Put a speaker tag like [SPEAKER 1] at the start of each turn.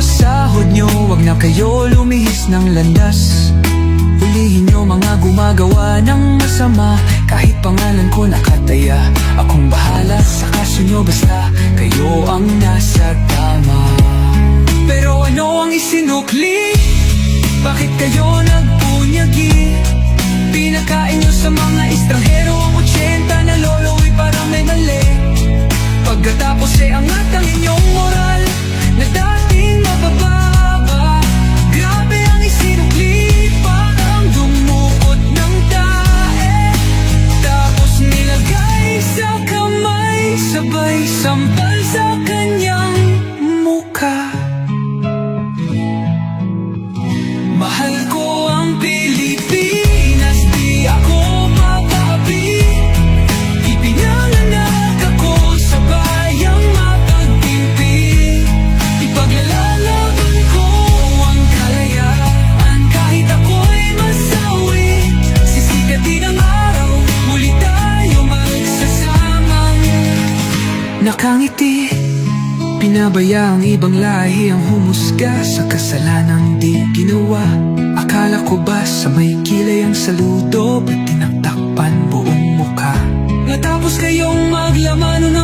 [SPEAKER 1] sahod nyo, wag na kayo lumihis ng landas. Hulihin nyo mga gumagawa ng masama, kahit pangalan ko nakataya. Akong bahala sa kaso nyo, basta kayo ang nasa tama. Pero ano ang isinukli? Bakit kayo nagpunyagi? Pinakain nyo sa mga estranghero ang 80 na lolo'y parang may mali. Pagkatapos angat ang inyong moral na dating mabababa. Grabe ang isinukli, parang dumukot ng tae. Tapos nilagay sa kamay, sabay sampal sa kanyang mukha. Mahal ko ang Pilipinas, di ako papaapi. Ipinanganak ako sa bayang mapagtimpi. Ipaglalaban ko ang kalayaan, kahit ako'y masawi. Sisikatin ang araw, muli tayo magsasamang nakangiti. Pinabaya ang ibang lahi ang humusga sa kasalanang di ginawa. Akala ko ba sa may kilay ang saludo, ba't tinaktakpan buong mukha? Natapos kayong maglamano ng